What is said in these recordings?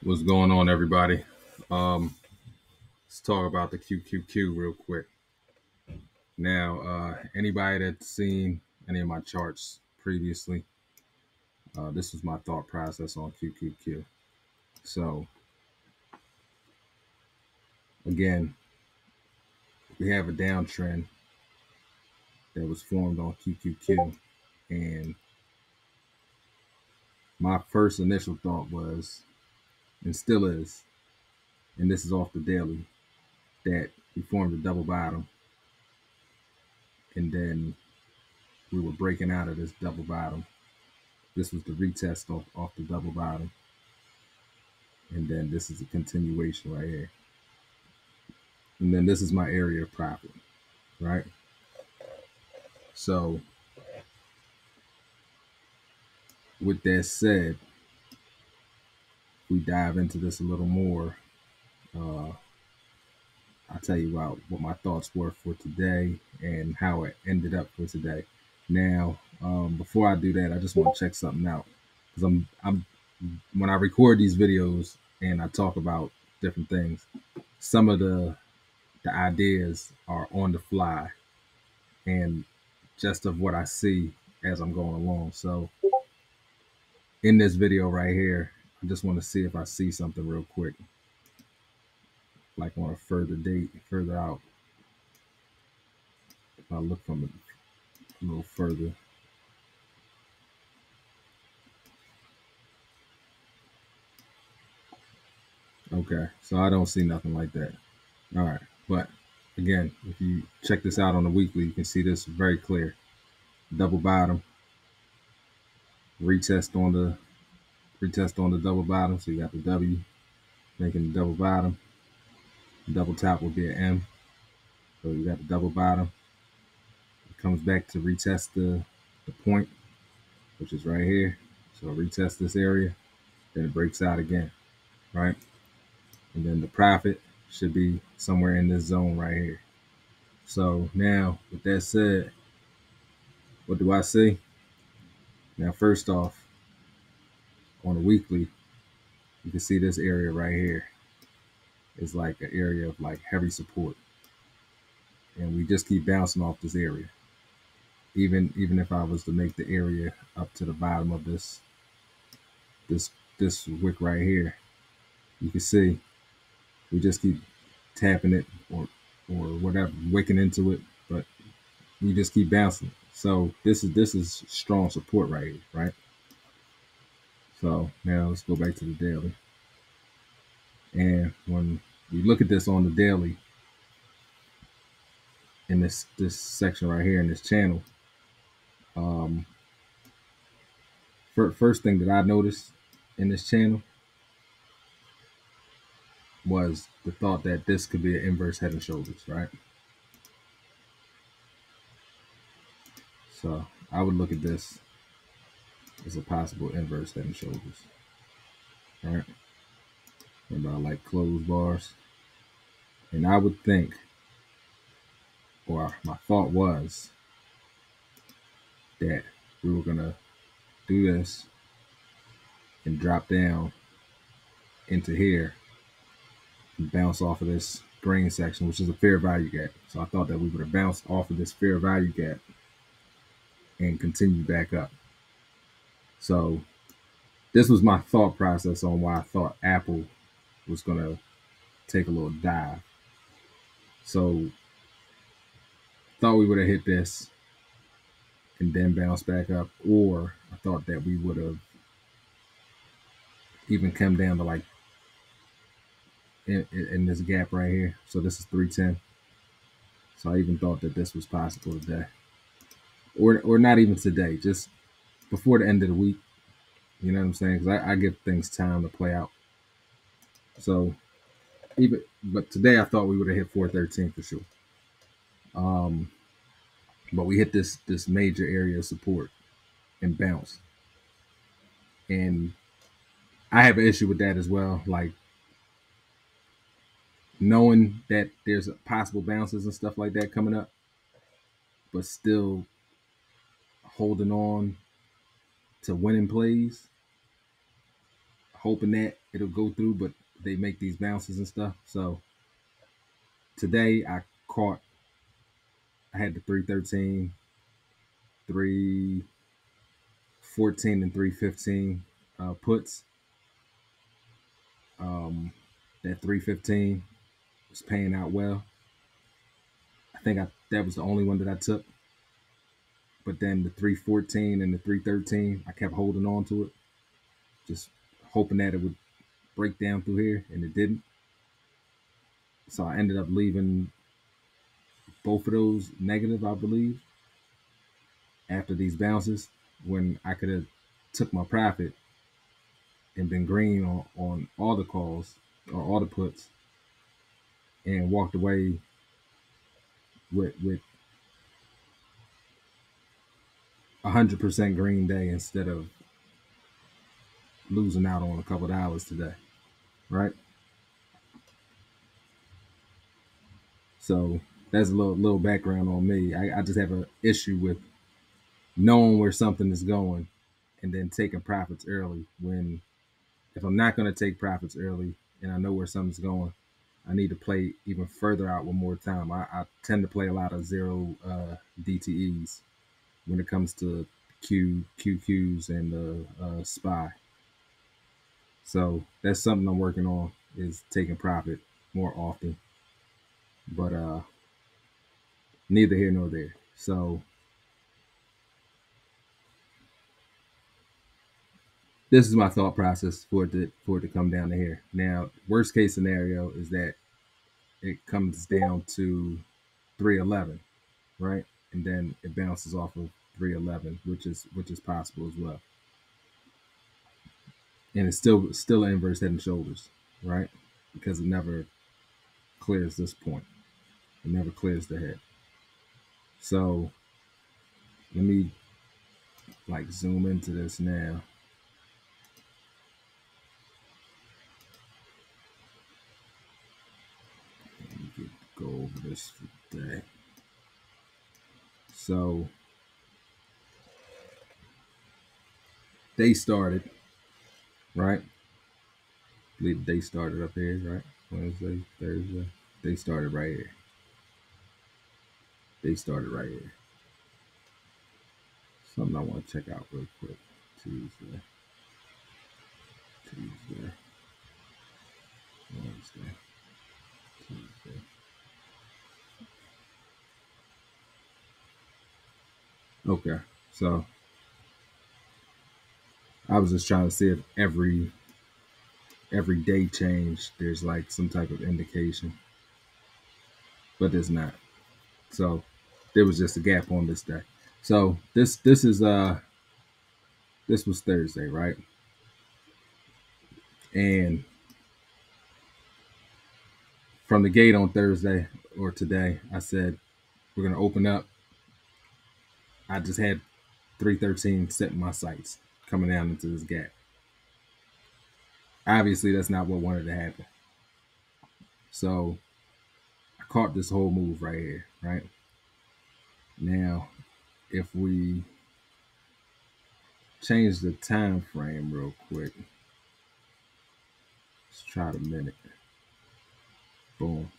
What's going on, everybody? Let's talk about the QQQ real quick. Now, anybody that's seen any of my charts previously, this was my thought process on QQQ. So, again, we have a downtrend that was formed on QQQ, and my first initial thought was, and still is, and this is off the daily, that we formed a double bottom, and then we were breaking out of this double bottom. This was the retest off the double bottom. And then this is a continuation right here. And then this is my area of profit, right? So with that said, we dive into this a little more. I'll tell you about what my thoughts were for today and how it ended up for today. Now, before I do that, I just want to check something out, because I'm when I record these videos and I talk about different things, some of the ideas are on the fly and just of what I see as I'm going along. So in this video right here, I just want to see if I see something real quick, like on a further date, further out. If I look from a little further. Okay, so I don't see nothing like that. All right, but again, if you check this out on the weekly, you can see this very clear. Double bottom, retest on the double bottom. So you got the W making the double bottom. Double top will be an M. So you got the double bottom. It comes back to retest the point, which is right here. So retest this area, then it breaks out again, right? And then the profit should be somewhere in this zone right here. So now, with that said, what do I see? Now, first off, on a weekly, you can see this area right here is like an area of like heavy support. And we just keep bouncing off this area. Even if I was to make the area up to the bottom of this wick right here, you can see we just keep tapping it or whatever, wicking into it, but we just keep bouncing. So this is strong support right here, right? So now let's go back to the daily. And when we look at this on the daily, in this section right here in this channel, first thing that I noticed in this channel was the thought that this could be an inverse head and shoulders, right? So I would look at this as a possible inverse head and shoulders, right? Remember, I like closed bars. And I would think, or my thought was, that we were going to do this and drop down into here and bounce off of this green section, which is a fair value gap. So I thought that we would have bounced off of this fair value gap and continue back up. So this was my thought process on why I thought Apple was going to take a little dive. So thought we would have hit this and then bounce back up, or I thought that we would have even come down to like in this gap right here. So this is 310. So I even thought that this was possible today, or not even today, just before the end of the week. You know what I'm saying? Because I give things time to play out. So but today I thought we would have hit 413 for sure. But we hit this major area of support and bounce. And I have an issue with that as well. Like, knowing that there's possible bounces and stuff like that coming up, but still holding on to winning plays, hoping that it'll go through, but they make these bounces and stuff. So today I had the 313, 314, and 315 puts. That 315 was paying out well. I think that was the only one that I took. But then the 314 and the 313, I kept holding on to it, just hoping that it would break down through here, and it didn't. So I ended up leaving both of those negative, I believe, after these bounces, when I could have took my profit and been green on all the calls or all the puts and walked away with 100% green day instead of losing out on a couple of hours today, right? So that's a little background on me. I just have an issue with knowing where something is going and then taking profits early, when if I'm not going to take profits early and I know where something's going, I need to play even further out with more time. I tend to play a lot of zero DTEs when it comes to QQQs and SPY. So that's something I'm working on, is taking profit more often. But neither here nor there. So this is my thought process for it to come down to here. Now, worst case scenario is that it comes down to 311, right? And then it bounces off of 311, which is possible as well. And it's still an inverse head and shoulders, right? Because it never clears this point. It never clears the head. So let me like zoom into this now. Let me go over this for today. So they started, right? I believe they started up here, right? Wednesday, Thursday. They started right here. They started right here. Something I want to check out real quick. Tuesday, Wednesday, Tuesday. Okay, so I was just trying to see if every day change there's like some type of indication, but there's not. So there was just a gap on this day. So this was Thursday, right? And from the gate on Thursday or today, I said we're gonna open up. I just had 313 set in my sights coming down into this gap. Obviously, that's not what wanted to happen. So I caught this whole move right here, right? Now, if we change the time frame real quick, let's try the minute. Boom.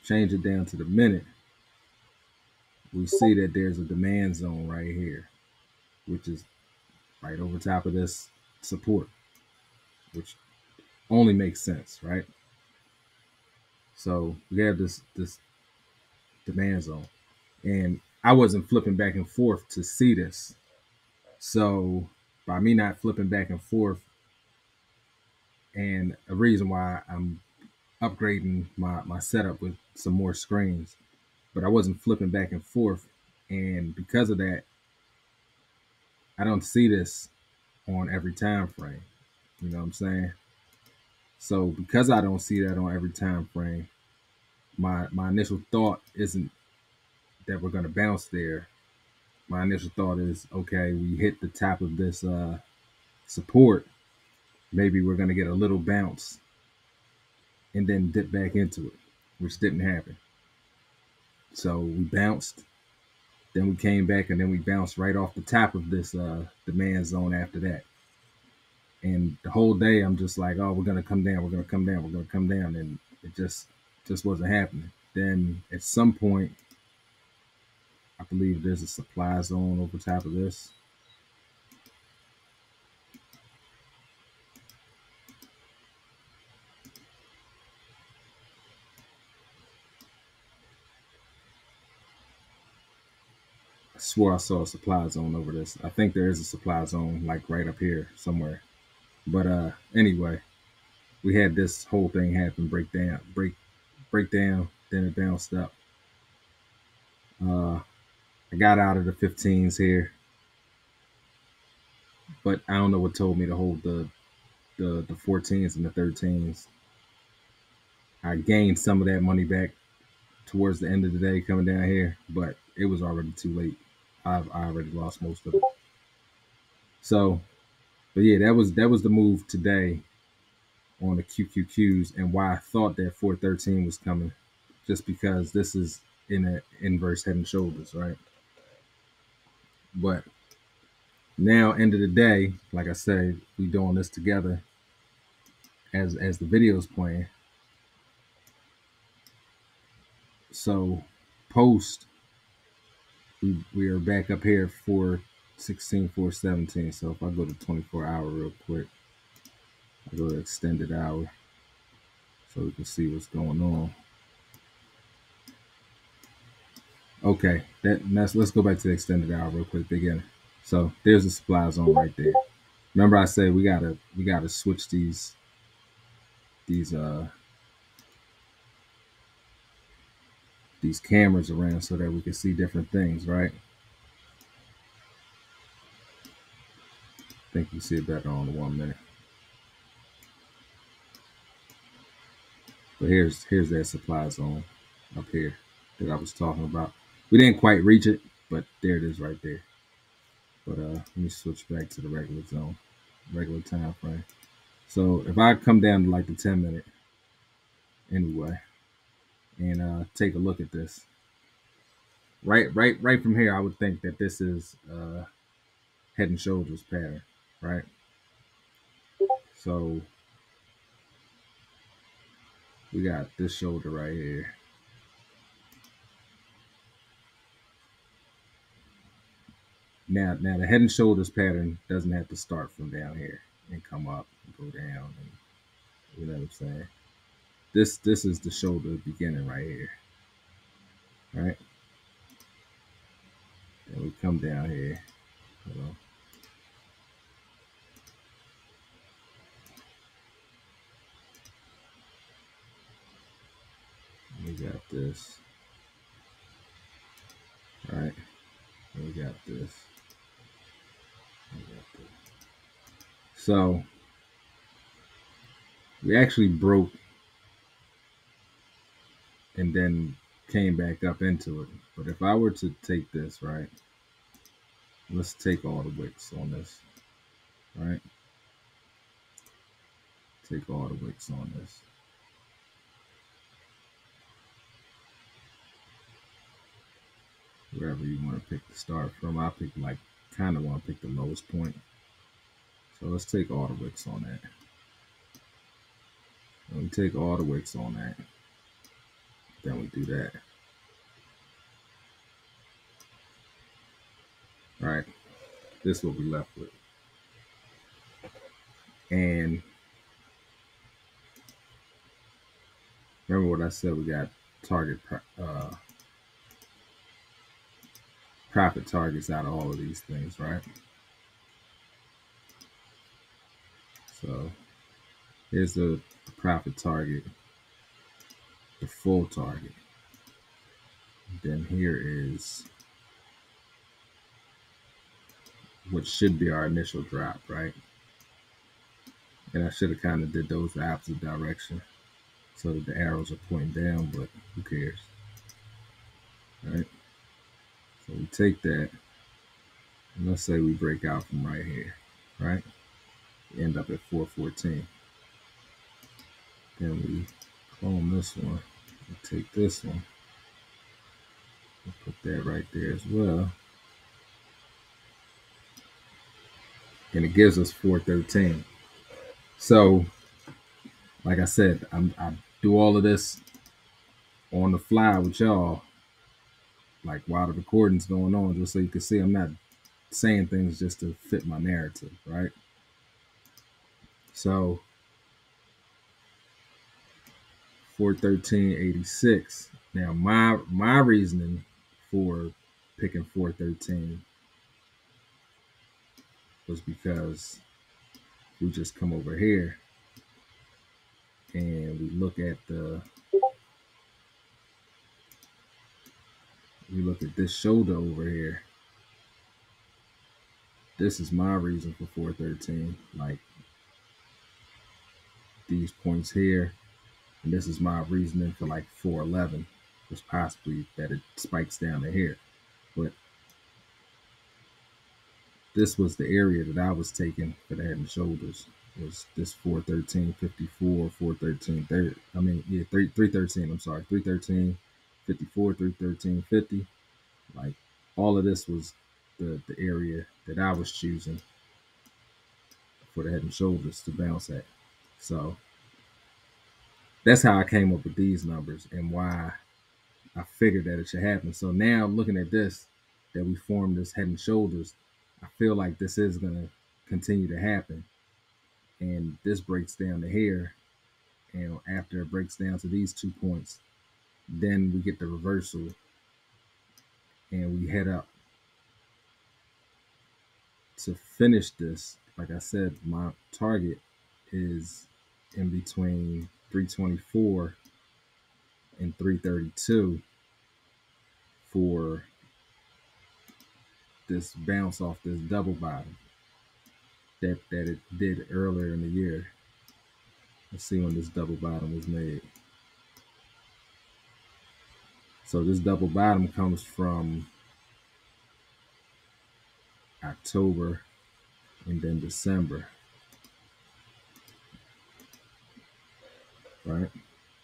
Change it down to the minute. We see that there's a demand zone right here, which is right over top of this support, which only makes sense, right? So we have this demand zone, and I wasn't flipping back and forth to see this. So by me not flipping back and forth, and a reason why I'm upgrading my setup with some more screens, but I wasn't flipping back and forth, and because of that, I don't see this on every time frame. You know what I'm saying? So because I don't see that on every time frame, my initial thought isn't that we're going to bounce there. My initial thought is, okay, we hit the top of this support. Maybe we're going to get a little bounce and then dip back into it, which didn't happen. So we bounced, then we came back, and then we bounced right off the top of this demand zone after that. And the whole day I'm just like, oh, we're gonna come down, we're gonna come down, we're gonna come down, and it just wasn't happening. Then at some point, I believe there's a supply zone over top of this. I swore I saw a supply zone over this. I think there is a supply zone like right up here somewhere. But anyway, we had this whole thing happen, break down, then it bounced up. I got out of the 15s here, but I don't know what told me to hold the 14s and the 13s. I gained some of that money back towards the end of the day coming down here, but it was already too late. I already lost most of it. So, but yeah, that was the move today on the QQQs, and why I thought that 413 was coming, just because this is in an inverse head and shoulders, right? But now, end of the day, like I said, we doing this together as the video's playing. So post, we are back up here for 16, 417. So if I go to 24-hour real quick, I go to extended hour so we can see what's going on. Okay, let's go back to the extended hour real quick again. So there's a supply zone right there. Remember I said we gotta switch these cameras around so that we can see different things, right? I think you see it better on the 1 minute. But here's that supply zone up here that I was talking about. We didn't quite reach it, but there it is right there. But let me switch back to the regular zone, regular time frame. So if I come down to like the 10 minute anyway, and take a look at this, right from here, I would think that this is head and shoulders pattern, right? So we got this shoulder right here. Now the head and shoulders pattern doesn't have to start from down here and come up and go down, and you know what I'm saying. This is the shoulder beginning right here, right? And we come down here. Hold on. We got this, right? And we got this. We got this. So we actually broke and then came back up into it. But if I were to take this, right? Let's take all the wicks on this, right? Take all the wicks on this. Wherever you want to pick the start from. I pick kind of want to pick the lowest point. So let's take all the wicks on that. When we take all the wicks on that, then we do that. Right? This is what we left with. And remember what I said, we got target profit targets out of all of these things, right? So here's the profit target, the full target. Then here is what should be our initial drop, right? And I should have kind of did those the opposite direction so that the arrows are pointing down, but who cares, right? So we take that, and let's say we break out from right here, right? We end up at 414. Then we clone this one, we take this one, we'll put that right there as well. And it gives us 413. So, like I said, I do all of this on the fly with y'all, like while the recording's going on, just so you can see I'm not saying things just to fit my narrative, right? So 413.86. Now my reasoning for picking 413 was because we just come over here and we look at this shoulder over here. This is my reason for 413, like these points here, and this is my reasoning for like 411, was possibly that it spikes down to here. But this was the area that I was taking for the head and shoulders, was this 413.54, 413.30. I mean, yeah, 313. I'm sorry, 313.54, 313.50. Like all of this was the area that I was choosing for the head and shoulders to bounce at. So that's how I came up with these numbers and why I figured that it should happen. So now looking at this, that we formed this head and shoulders, I feel like this is going to continue to happen. And this breaks down to here. And after it breaks down to these 2 points, then we get the reversal and we head up. To finish this, like I said, my target is in between 324 and 332 for this bounce off this double bottom that it did earlier in the year. Let's see when this double bottom was made. So this double bottom comes from October and then December, right?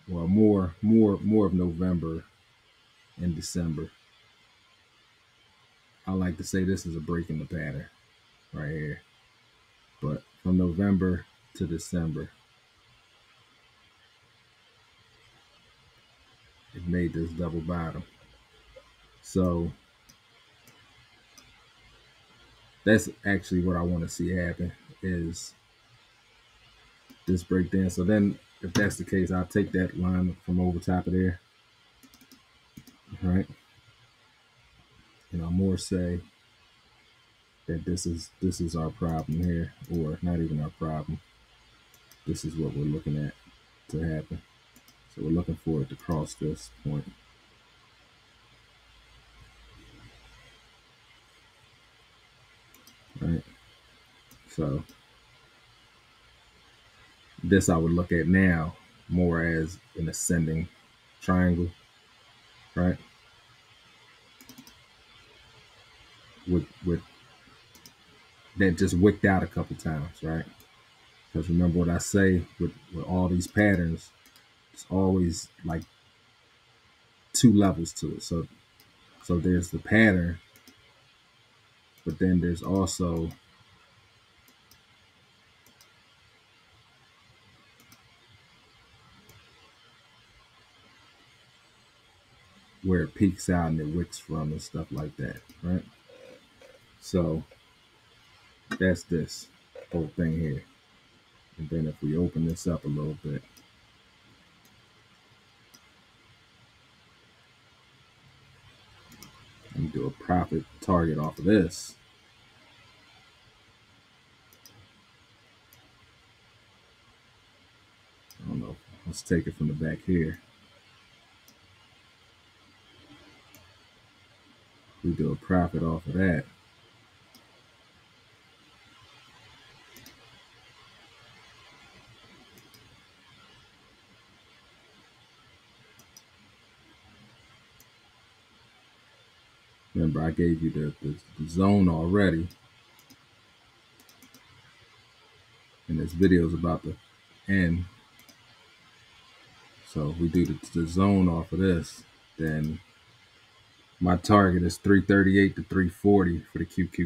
Well, more of November and December. I like to say this is a break in the pattern right here. But from November to December, it made this double bottom. So that's actually what I want to see happen, is this breakdown. So then if that's the case, I'll take that line from over top of there, right? And I'll more say that this is our problem here, or not even our problem. This is what we're looking at to happen. So we're looking for it to cross this point. Right? So this I would look at now more as an ascending triangle, right? With that just wicked out a couple times, right? Because remember what I say with all these patterns, it's always like 2 levels to it. So there's the pattern, but then there's also where it peaks out and it wicks from and stuff like that, right? So that's this whole thing here. And then if we open this up a little bit, and do a profit target off of this, I don't know, let's take it from the back here. We do a profit off of that. Remember, I gave you the zone already. And this video is about to end. So if we do the zone off of this, then my target is 338 to 340 for the QQQ